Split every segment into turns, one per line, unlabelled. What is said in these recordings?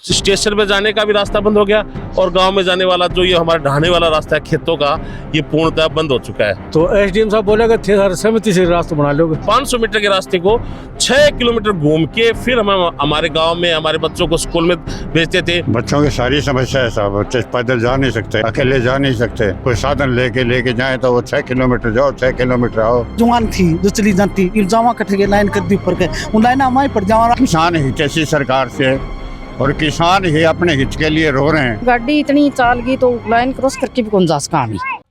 Station पे जाने का भी रास्ता बंद हो गया और गांव में जाने वाला जो ये हमारा ढाने वाला रास्ता है खेतों का, ये पूर्णतः बंद हो चुका है।
तो एसडीएम साहब बोलेगा थे सर सहमति से रास्ता बना लोगे।
500 मीटर के रास्ते को 6 किलोमीटर घूम के फिर हम हमारे गांव में हमारे बच्चों को स्कूल में भेजते थे।
बच्चों की सारी समस्या है साहब, बच्चे पैदल जा नहीं सकते, अकेले जा नहीं सकते, कोई साधन लेके जाए तो वो 6 किलोमीटर जाओ 6 किलोमीटर आओ।
जवान थी जो चली जाती इल्जामा कट के लाइन कर दी ऊपर के उन लाइन हमारे पर जावा।
किसान हित ऐसी सरकार से और किसान ही अपने हित के लिए रो रहे हैं।
गाड़ी इतनी चाल गई तो लाइन क्रॉस करके भी कौन जा सका।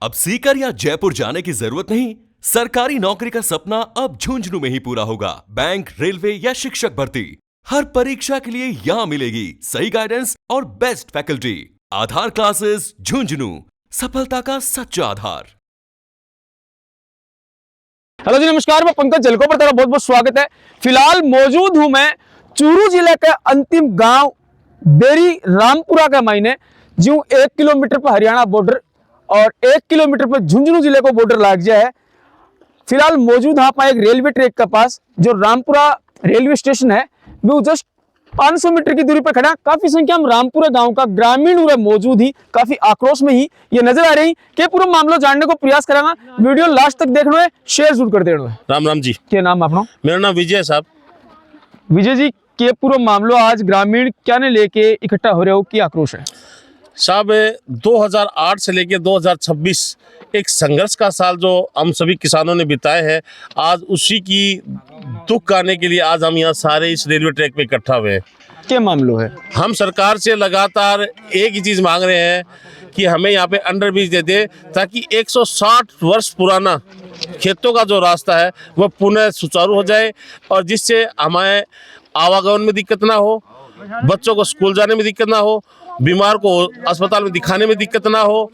अब सीकर या जयपुर जाने की जरूरत नहीं। सरकारी नौकरी का सपना अब झुंझुनू में ही पूरा होगा। बैंक, रेलवे या शिक्षक भर्ती, हर परीक्षा के लिए यहाँ मिलेगी सही गाइडेंस और बेस्ट फैकल्टी। आधार क्लासेस झुंझुनू, सफलता का सच्चा आधार।
हेलो जी, नमस्कार। मैं पंकज जलकोपर, तेरा बहुत बहुत स्वागत है। फिलहाल मौजूद हूं मैं चूरू जिले के अंतिम गांव बेरी रामपुरा के मायने, जो 1 किलोमीटर पर हरियाणा बॉर्डर और 1 किलोमीटर पर झुंझुनू जिले को बॉर्डर लाग जाए है। फिलहाल मौजूद यहाँ पर एक रेलवे ट्रैक के पास, जो रामपुरा रेलवे स्टेशन है, वो जस्ट 500 मीटर की दूरी पर खड़ा। काफी संख्या में रामपुरा गांव का ग्रामीण मौजूद ही काफी आक्रोश में ही ये नजर आ रही। के पूरा मामला जानने को प्रयास करेंगे। वीडियो लास्ट तक देखना है, शेयर जरूर कर देना है।
राम राम जी।
क्या नाम अपना?
मेरा नाम विजय साहब।
विजय जी, के पूरा मामला आज ग्रामीण क्या ने लेके इकट्ठा हो रहे हो, क्या आक्रोश है
साहब? 2008 से लेकर 2026 एक संघर्ष का साल जो हम सभी किसानों ने बिताए हैं, आज उसी की दुख आने के लिए आज हम यहाँ सारे इस रेलवे ट्रैक पे इकट्ठा हुए हैं।
क्या मामला है?
हम सरकार से लगातार एक ही चीज़ मांग रहे हैं कि हमें यहाँ पे अंडरब्रिज दे दे, ताकि 160 वर्ष पुराना खेतों का जो रास्ता है वह पुनः सुचारू हो जाए और जिससे हमें आवागमन में दिक्कत ना हो, बच्चों को स्कूल जाने में दिक्कत ना हो, बीमार को अस्पताल में दिखाने में दिक्कत ना हो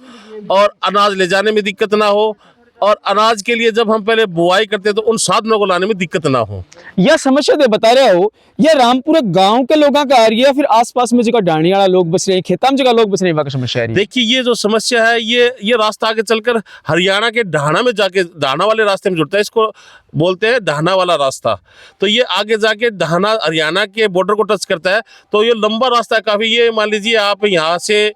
और अनाज ले जाने में दिक्कत ना हो, और अनाज के लिए जब हम पहले बुआई करते तो उन साधनों को लाने में दिक्कत ना हो।
यह समस्या दे बता रहे हो, यह रामपुरा गांव के लोगों का आ रही है, फिर आसपास में जगह डाणियाला लोग बस रहे हैं, खेताम जगह लोग बस रहे हैं, समस्या आ रही है।
देखिए, ये जो समस्या है, ये रास्ता आगे चलकर हरियाणा के ढाना में जाके ढाना वाले रास्ते में जुड़ता है। इसको बोलते हैं ढाना वाला रास्ता। तो ये आगे जाके ढाना हरियाणा के बॉर्डर को टच करता है। तो ये लंबा रास्ता है काफ़ी। ये मान लीजिए आप यहाँ से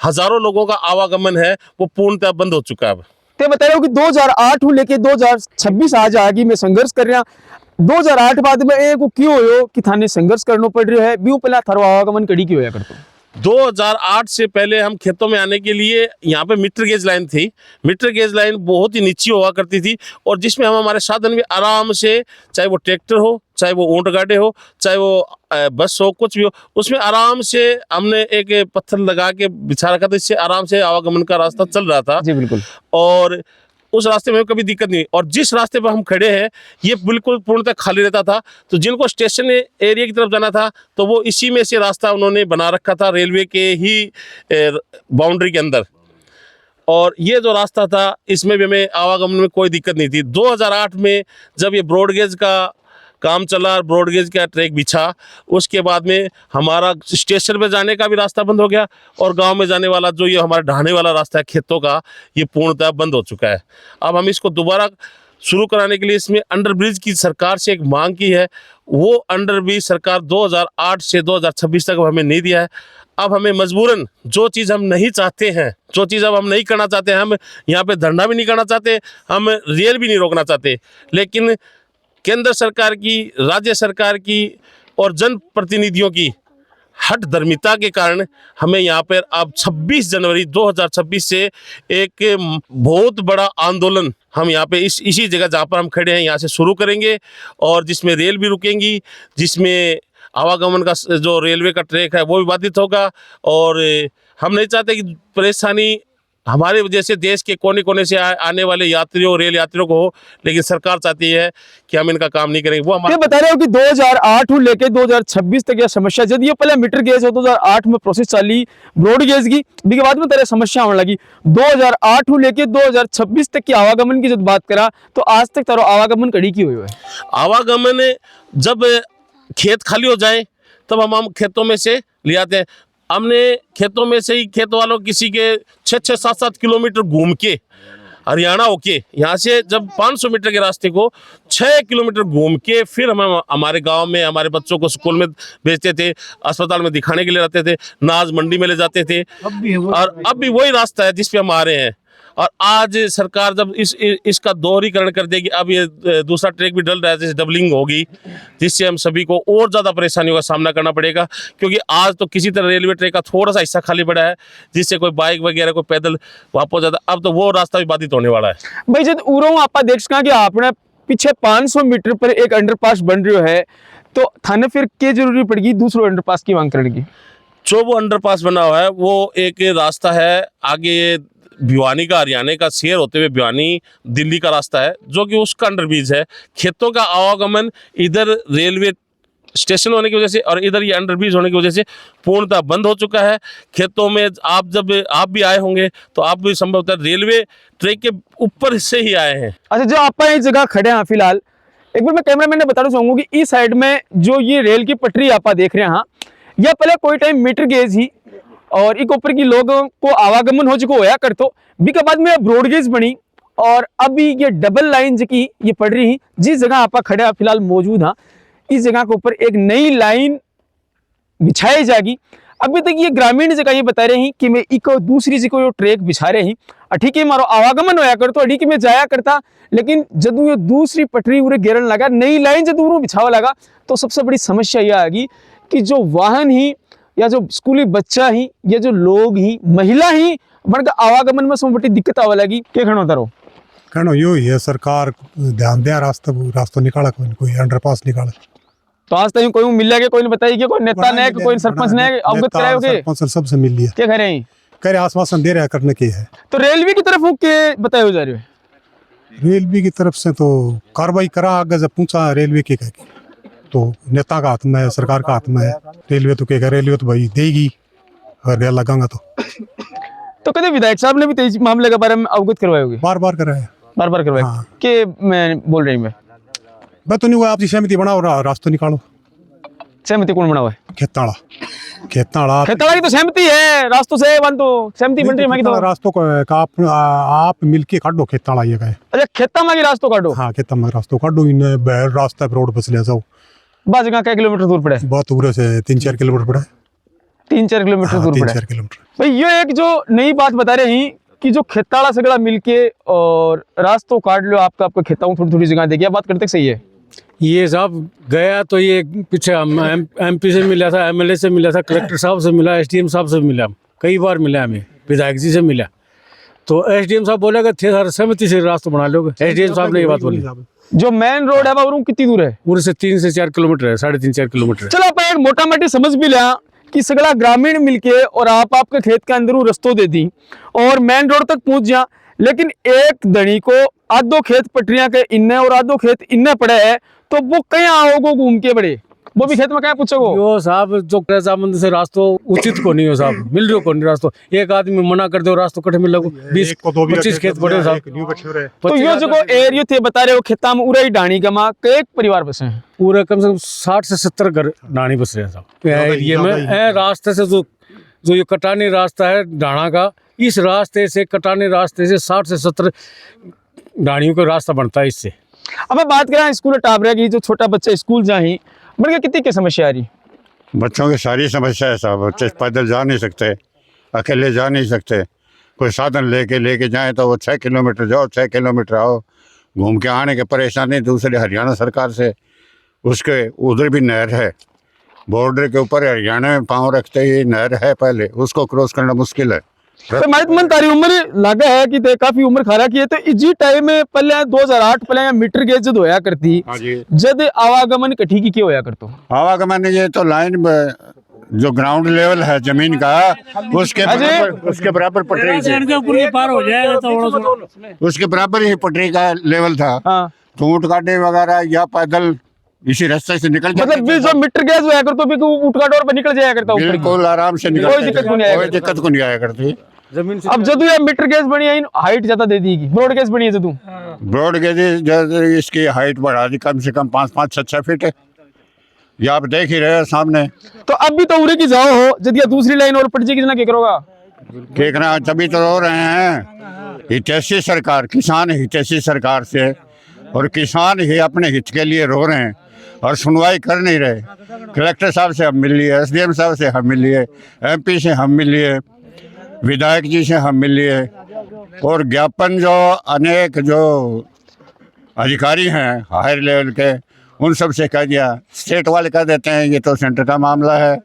हज़ारों लोगों का आवागमन है वो पूर्णतः बंद हो चुका है। अब
ते बता रहे हो कि 2008 हूँ लेके 2026 आज आगे में संघर्ष कर रहा। 2008 बाद में एक क्यों हो कि थाने संघर्ष करना पड़ रहा है? ब्यू पहला थारो आवागमन कड़ी क्यों होया करते?
2008 से पहले हम खेतों में आने के लिए यहाँ पे मीटर गेज लाइन थी। मीटर गेज लाइन बहुत ही नीची हुआ करती थी और जिसमें हम हमारे साधन भी आराम से, चाहे वो ट्रैक्टर हो, चाहे वो ऊंट गाड़े हो, चाहे वो बस हो, कुछ भी हो, उसमें आराम से हमने एक पत्थर लगा के बिछा रखा था। इससे आराम से आवागमन का रास्ता चल रहा था।
जी बिल्कुल।
और उस रास्ते में कभी दिक्कत नहीं। और जिस रास्ते पर हम खड़े हैं ये बिल्कुल पूर्णतः खाली रहता था। तो जिनको स्टेशन एरिया की तरफ जाना था तो वो इसी में से रास्ता उन्होंने बना रखा था, रेलवे के ही बाउंड्री के अंदर। और ये जो रास्ता था इसमें भी हमें आवागमन में कोई दिक्कत नहीं थी। 2008 में जब ये ब्रॉडगेज का काम चला, ब्रॉडगेज का ट्रैक बिछा, उसके बाद में हमारा स्टेशन पे जाने का भी रास्ता बंद हो गया और गांव में जाने वाला जो ये हमारा ढाने वाला रास्ता है खेतों का, ये पूर्णतः बंद हो चुका है। अब हम इसको दोबारा शुरू कराने के लिए इसमें अंडरब्रिज की सरकार से एक मांग की है। वो अंडरब्रिज सरकार 2008 से 2026 तक हमें नहीं दिया है। अब हमें मजबूरन जो चीज़ हम नहीं चाहते हैं, जो चीज़ अब हम नहीं करना चाहते हैं, हम यहाँ पर धरना भी नहीं करना चाहते, हम रेल भी नहीं रोकना चाहते, लेकिन केंद्र सरकार की, राज्य सरकार की और जनप्रतिनिधियों की हठधर्मिता के कारण हमें यहाँ पर अब 26 जनवरी 2026 से एक बहुत बड़ा आंदोलन हम यहाँ पे इसी जगह जहाँ पर हम खड़े हैं यहाँ से शुरू करेंगे और जिसमें रेल भी रुकेंगी, जिसमें आवागमन का जो रेलवे का ट्रैक है वो भी बाधित होगा। और हम नहीं चाहते कि परेशानी हमारे जैसे देश के कोने कोने से आने वाले यात्रियों, रेल यात्रियों को हो, लेकिन सरकार चाहती है कि हम इनका काम नहीं करेंगे। वो हमारे
बता रहे हो कि 2008 हूँ लेके 2026 तक यह समस्या, जब ये पहले मीटर गेज हो 2008 में प्रोसेस चली ब्रॉड गेज की, के बाद में तेरे समस्या होने लगी। 2008 हूँ लेके 2026 तक की आवागमन की जब बात करा तो आज तक तारो आवागमन कड़ी की हुई है?
आवागमन जब खेत खाली हो जाए तब हम खेतों में से ले आते हैं। हमने खेतों में से ही, खेत वालों किसी के 6-7 किलोमीटर घूम के हरियाणा होके यहाँ से जब 500 मीटर के रास्ते को 6 किलोमीटर घूम के फिर हम हमारे गांव में हमारे बच्चों को स्कूल में भेजते थे, अस्पताल में दिखाने के लिए रहते थे, नाज मंडी में ले जाते थे। और अब भी वही रास्ता है जिस पे हम आ रहे हैं। और आज सरकार जब इसका दोहरीकरण कर देगी, अब ये दूसरा ट्रैक भी डल रहा है, जैसे डबलिंग होगी, जिससे हम सभी को और ज़्यादा परेशानियों का सामना करना पड़ेगा। क्योंकि आज तो किसी तरह रेलवे ट्रैक का थोड़ा सा हिस्सा खाली पड़ा है, जिससे कोई बाइक वगैरह कोई पैदल वापस जाता, अब तो वो रास्ता भी बाधित होने वाला है।
भाई जब उरो आप देख सका कि आपने पीछे 500 मीटर पर एक अंडरपास बन रही है, तो थाने फिर क्या जरूरी पड़ेगी दूसरे अंडरपास की मांग करने की?
जो वो अंडरपास बना हुआ है वो एक रास्ता है, आगे भिवानी का हरियाणा का शेर होते हुए भिवानी दिल्ली का रास्ता है, जो कि उसका अंडरब्रिज है। खेतों का आवागमन इधर रेलवे स्टेशन होने की वजह से और इधर ये अंडरब्रिज होने की वजह से पूर्णतः बंद हो चुका है। खेतों में आप भी आए होंगे तो आप भी संभवतः रेलवे ट्रैक के ऊपर से ही आए हैं।
अच्छा, जो आप इस जगह खड़े हैं फिलहाल, एक बार मैं कैमरामैन ने बताना चाहूंगा कि इस साइड में जो ये रेल की पटरी आप देख रहे हैं, यह पहले कोई टाइम मीटर गेज ही और एक ऊपर की लोगों को आवागमन हो चुका होया करतो, बी के बाद में ब्रॉड गेज बनी और अभी ये डबल लाइन की ये पड़ रही है। जिस जगह आप खड़े फिलहाल मौजूद हाँ, इस जगह के ऊपर एक नई लाइन बिछाई जाएगी। अभी तक ये ग्रामीण जगह ये बता रहे हैं कि मैं एक दूसरी जगह यो ट्रैक बिछा रहे हैं, ठीक है मारो आवागमन होया करतो, ठीक है मैं जाया करता, लेकिन जब ये दूसरी पटरी उरे गिरन लगा, नई लाइन जब उरो बिछावा लगा, तो सबसे बड़ी समस्या यह आएगी कि जो वाहन ही या जो स्कूली बच्चा ही या जो लोग ही महिला ही बड़का आवागमन में सब बड़ी दिक्कत आवा लगी। क्या खड़ो तारो
कहना यो ही है, सरकार ध्यान दे रास्ता निकाला, कोई अंडरपास निकाला।
तो आज तक कोई मिल गया, कोई ने बताई कि कोई नेता ने कोई सरपंच ने अवगत करायोगे?
सरपंच सबसे मिल लिया,
क्या कह रहे हैं?
कह रहे आश्वासन दे रहे हैं करने के है।
तो रेलवे की तरफ के बताए जा रहे हो?
रेलवे की तरफ से तो कार्रवाई करा, आगे जब पूछा रेलवे के कह तो नेता का हाथ में है, सरकार का हाथ में है। रेलवे तो क्या, रेलवे तो भाई देगी अगर गया लगांगा तो
कभी विधायक साहब ने भी इस मामले के बारे में अवगत करवाओगे?
बार बार कराया,
बार बार करवाया।
हाँ।
कि मैं बोल रही मैं
तो नहीं हुआ, आपकी सहमति बनाओ, रास्ता निकालो।
सहमति कौन बना हुआ है?
खेताड़ा
की तो सहमति है, रास्तों से बन तो सहमति बन रही है। तो
रास्तों को आप मिलके काटो, खेताड़ा ये कहे।
अच्छा, खेता में रास्तों काटो?
हाँ, खेता में रास्तों काटो, इन रास्ता रोड बस ले जाओ।
बस जगह क्या किलोमीटर दूर पड़े?
बहुत दूर से 3-4 किलोमीटर पड़ा है।
3-4 किलोमीटर दूर पड़ा है।
3-4 किलोमीटर।
भाई ये एक जो नई बात बता रहे हैं कि जो खेताड़ा सगड़ा मिलके और रास्तों काट लो, आपका खेता थोड़ी थोड़ी जगह देगी, बात करते सही है?
ये साहब गया तो ये पीछे MP से मिला था, MLA से मिला था, कलेक्टर साहब से मिला, SDM साहब से मिला, कई बार मिला, हमें विधायक जी से मिला। तो SDM साहब बोलेगा थे सर सहमति से रास्ता बना लोगे। SDM साहब ने ये बात बोली।
जो मेन रोड है वो कितनी दूर है?
पूरे से 3 से 4 किलोमीटर है, 3.5-4 किलोमीटर।
चलो आप एक मोटा मोटी समझ भी लिया कि सगड़ा ग्रामीण मिलके और आपके खेत के अंदर रस्तों दे दी और मेन रोड तक पहुंच जा, लेकिन एक धनी को आधो खेत पटरियां के इन्ने और आधो खेत इन्ने पड़े है, तो वो कहीं आओगे घूम के बड़े, वो भी खेत में क्या पूछोगे?
यो साहब जो रजामंद से रास्तों उचित को नहीं हो साहब, मिल रही को नहीं रास्तों। एक आदमी मना कर दो रास्तों कटे मिल लगो 20-25 खेत पड़े साहब।
तो यो जो एरिया थे बता रहे हो खेता में उरे डाणी गमा एक परिवार बसे हैं,
पूरे कम से कम 60 से 70 घर डाणी बस रहे हैं साहब एरिया में। रास्ते से जो ये कटानी रास्ता है डाणा का, इस रास्ते से कटानी रास्ते से 60 से 70 डाणियों का रास्ता बनता है इससे।
अब मैं बात करें स्कूल टाबरे की, जो छोटा बच्चा स्कूल जाए बड़ गया, कितनी क्या समस्या आ रही?
बच्चों की सारी समस्या है साहब। बच्चे पैदल जा नहीं सकते, अकेले जा नहीं सकते, कोई साधन लेके जाए तो वो 6 किलोमीटर जाओ 6 किलोमीटर आओ, घूम के आने के परेशानी। दूसरे हरियाणा सरकार से, उसके उधर भी नहर है, बॉर्डर के ऊपर हरियाणा में पाँव रखते ही नहर है पहले, उसको क्रॉस करना मुश्किल है।
तो मन तारी उम्र लगा है कि काफी उम्र खा रखी है, तो इसी टाइम में पहले 2008 पहले मीटर गेज जब होया करती, जब आवागमन कठी की क्या होया करतो?
आवागमन ये तो लाइन जो ग्राउंड लेवल है जमीन का, उसके बराबर पटरी
पार हो जाएगा तो
उसके बराबर ही पटरी का लेवल था।
हाँ।
तो ऊँट गाड़ी वगैरह या पैदल इसी रास्ते से निकल जाते,
मतलब जो मीटर गैस होया करतो भी ऊँट का डोर पर निकल जाया करता ऊपर,
बिल्कुल आराम से निकल,
कोई दिक्कत को नहीं आया
करती।
अब जदू ये मीटर गैस बनी है, हाइट ज्यादा दे दी, ब्रॉड गैस बनी है जदू,
ब्रॉड गेज इसकी हाइट बढ़ा दी कम से कम 5-6 फीट है, ये आप देख ही रहे हैं सामने।
तो अब भी तो उरे की जाओ हो, जब ये दूसरी लाइन और पड़ जाएगी ना क्या करोगा?
केकरा तभी तो रो रहे हैं। हितैषी सरकार, किसान हितैषी सरकार से, और किसान ही अपने हित के लिए रो रहे हैं और सुनवाई कर नहीं रहे। कलेक्टर साहब से हम मिल लिए, SDM साहब से हम मिल लिए, MP से हम मिल लिए, विधायक जी से हम मिल लिए, और ज्ञापन जो अनेक जो अधिकारी हैं हायर लेवल के, उन सब से कह दिया। स्टेट वाले कह देते हैं ये तो सेंटर का मामला है।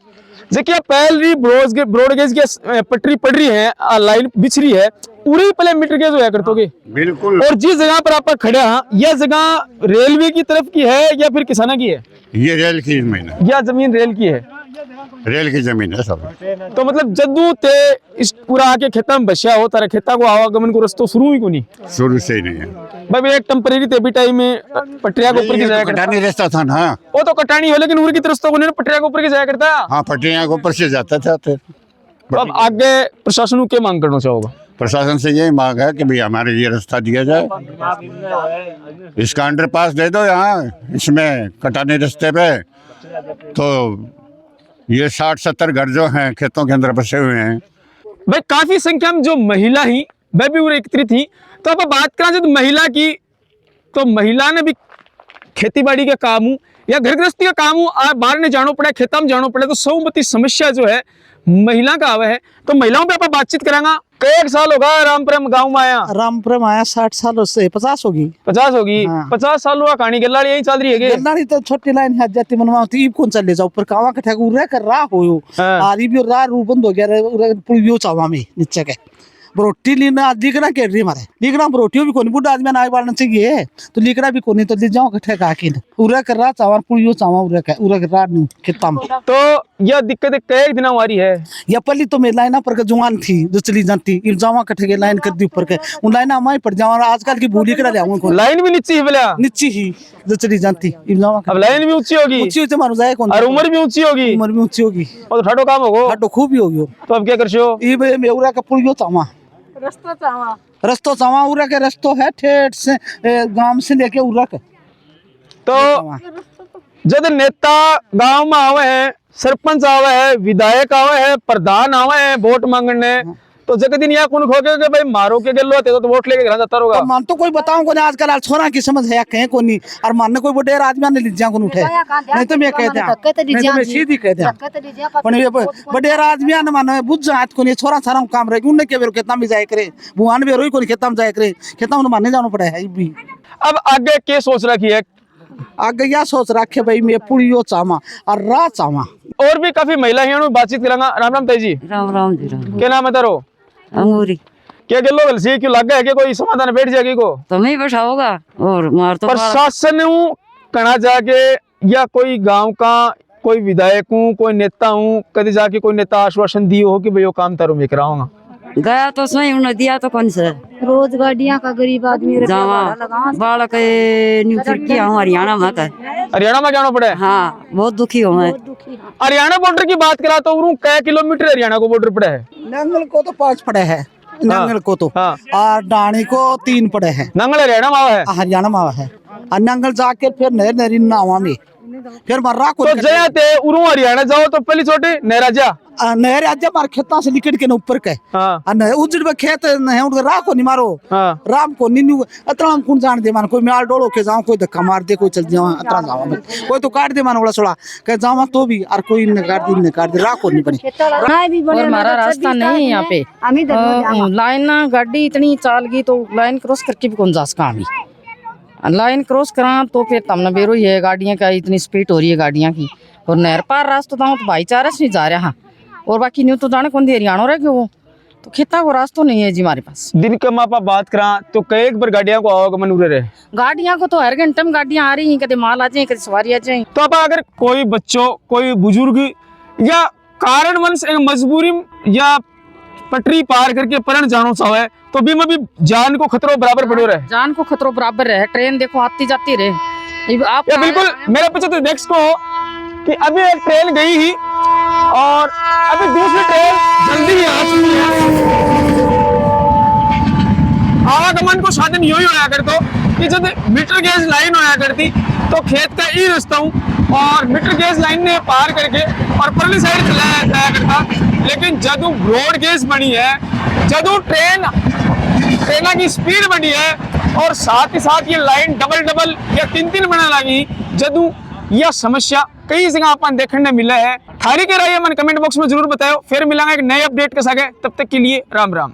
देखिए पहली ब्रॉडगेज की पटरी पड़ रही है, लाइन बिछ रही है, पूरी पहले मीटर गेज होया करतोगे।
बिल्कुल।
और जिस जगह पर आप खड़े हैं, यह जगह रेलवे की तरफ की है या फिर किसाना की है?
ये रेल की जमीन है,
यह जमीन रेल की है,
रेल की जमीन है सब।
तो मतलब जद्दू ते इस पूरा आके खेता में बसिया हो, तारा खेता को आवागमन को रस्तो शुरू ही को नहीं,
शुरू से ही नहीं है
भाई। एक टेम्परेरी ते भी टाइम में पटरिया के ऊपर की जाया करता,
कटानी रास्ता था ना,
वो तो कटानी हो, लेकिन उनकी तरफ को नहीं पटरिया के ऊपर की जाया करता।
हाँ, पटरिया के ऊपर से जाता था।
तो अब आगे प्रशासन को क्या मांग करना चाहोगा?
प्रशासन से यही मांग है कि भाई हमारे ये रास्ता दिया जाए, इसका अंडरपास दे दो यहाँ, इसमें कटानी रास्ते पे। तो ये 60-70 घर जो हैं खेतों के अंदर बसे हुए हैं।
भाई काफी संख्या में जो महिला ही वह भी एकत्रित थी। तो अब बात करें जब महिला की, तो महिला ने भी खेती बाड़ी का काम हो या घर गृहस्थी का काम हो, बाहर ने जाना पड़ा, खेता में जाना पड़ा, तो सौमती समस्या जो है महिला का आवा है। तो महिलाओं पे आप बातचीत करांगा। कई साल होगा रामपुरम गांव में आया?
रामपुरम आया 60 सालों से, 50 होगी।
50 होगी।
हाँ।
50 साल हुआ कहानी गल्लाड़ी यही चल रही है।
गल्लाड़ी तो छोटी लाइन है जाती मनवाती, कौन चले जाओ ऊपर कावा कठा उरे कर रहा हो।
हाँ।
आरी भी राह रू बंद हो गया रे, पुलियो चावा में नीचे के रोटी लीना लिखना के रही मारे, लिखना रोटियों भी कोनी, बुढ़ा आदमी ना बालना चाहिए तो लिखना भी कोनी, तो ले जाओ कठे का किन उरे कर रहा चावा पुलियो चावा उरे कर रहा नहीं खेता में।
तो यह दिक्कत कई दिन आ रही है।
या पहली तो मैं लाइना पर के जुआन थी जो चली जाती, इल्जामा कठे के लाइन कर दी ऊपर के, उन लाइना माई पड़ जावा। आजकल की बोली करा ले को
लाइन भी नीचे ही बोला,
नीचे ही जो चली जाती इल्जामा।
अब लाइन भी ऊंची होगी,
ऊंची ऊंची मानो जाए कौन,
और उम्र भी ऊंची होगी,
उम्र भी ऊंची होगी,
और तो ठाडो काम होगो,
हड्डो खूब ही होगी।
तो अब क्या करशो?
ये मैं उरा का पुलियो चावा, रस्तो चावा उरा के रस्तो है ठेठ से गांव से लेके उरा के।
तो जब नेता गांव में आवे है, सरपंच आवे है, विधायक आवे है, प्रधान आवे है वोट मांगने, तो जगह दिन यहाँ कौन खोगे कि भाई मारो के गेलो तो वोट लेके घर जाता रहोगा।
मान तो कोई बताऊं को आजकल आज छोरा की समझ है कहीं को नहीं, और मानने कोई बड़े आदमी ने लिजा को उठे, नहीं तो मैं कहते हैं, नहीं तो मैं सीधी कहते हैं, पण ये बड़े आदमी ने मानो बुझ जात को नहीं, छोरा सारा काम रहे उन्हें के बेरो खेता में जाए करे, बुआन बेरो को खेता में जाए करे, खेता में मानने जाना पड़ा है भी।
अब आगे क्या सोच रखी है?
आगे यह सोच रखे भाई मैं पुलियो चावा और राह चावा।
और भी काफी महिला हैं, बातचीत करेंगे। राम राम तेजी।
राम राम जी राम।
क्या नाम है तारो?
अंगूरी।
क्या गलो गलसी क्यों लग गया है कि कोई समाधान बैठ जाएगी को?
तो नहीं बैठा होगा और मार तो
प्रशासन कहना जाके या कोई गांव का कोई विधायक हूँ, कोई नेता हूँ, कभी जाके कोई नेता आश्वासन दिए हो कि भाई वो काम तारो में कराऊंगा?
गया तो सही उन्हें दिया तो कौन से
रोज गाड़ियाँ का गरीब आदमी
जावा बालक फिरकी हूँ हरियाणा में का।
हरियाणा में जाना पड़े?
हाँ बहुत दुखी हूँ मैं।
हरियाणा बॉर्डर की बात करा तो कै किलोमीटर हरियाणा को बॉर्डर पड़े है?
नंगल को तो 5 पड़े है, नंगल को तो,
हाँ।
और डाणी को 3 पड़े हैं।
नंगल हरियाणा में है?
हरियाणा में है। और नंगल जाके फिर नहर नहरी नावा में फिर मर्रा को
तो जयाते उरू हरियाणा जाओ तो पहली छोटी नहराजा
नहर आज मार खेता से लिकट के ऊपर के उजड़ में खेत है राह को नहीं मारो, राम को नीनू अतरा हम कौन जान दे मान, कोई माल डोलो के जाऊं, कोई धक्का मार दे, कोई चल जाओ अतरा जावा में, कोई तो काट दे मान बड़ा छोड़ा कह जावा तो भी, और कोई ने काट दे राह को नहीं बने।
और हमारा रास्ता नहीं है यहाँ पे, लाइन गाड़ी इतनी चाल गई तो लाइन क्रॉस करके भी कौन जा सका। अभी लाइन क्रॉस करा तो फिर तमना बेरो ही है, गाड़ियाँ का इतनी स्पीड हो रही है गाड़ियाँ की, और नहर पार रास्ता था तो भाईचारा से नहीं जा रहा, और बाकी न्यू तो जाने कौन दी हरियाणा रह गए वो तो खेता को रास्ता नहीं है जी हमारे पास।
दिन के मापा बात करा तो कई बार गाड़ियां को आवागमन उरे रहे,
गाड़ियां को तो हर घंटे में गाड़ियां आ रही हैं, कभी माल आ जाए कभी सवारी आ जाए।
तो अब अगर कोई बच्चों कोई बुजुर्ग या कारणवश मजबूरी या पटरी पार करके परण जानो चाहे तो भी में भी जान को खतरो बराबर पड़ो रहे,
जान को खतरो बराबर रहे। ट्रेन देखो आती जाती रहे आप
बिल्कुल मेरे पीछे तो नेक्स्ट को कि अभी एक ट्रेन गई ही और अभी दूसरी ट्रेन जल्दी ही आ चुकी है। आवागमन को साधन यू ही होया करतो कि जब मीटर गेज लाइन होया करती तो खेत का ई रास्ता हूँ और मीटर गेज लाइन ने पार करके और परली साइड चलाया जाया करता लेकिन जदू ब्रॉड गेज बनी है, जदू ट्रेन की स्पीड बढ़ी है और साथ ही साथ ये लाइन डबल या तीन बनने लगी, जदू यह समस्या कई जगह अपन देखने मिला है। थारी के राय मन कमेंट बॉक्स में जरूर बताओ। फिर मिलेंगे एक नए अपडेट के साथ, तब तक के लिए राम राम।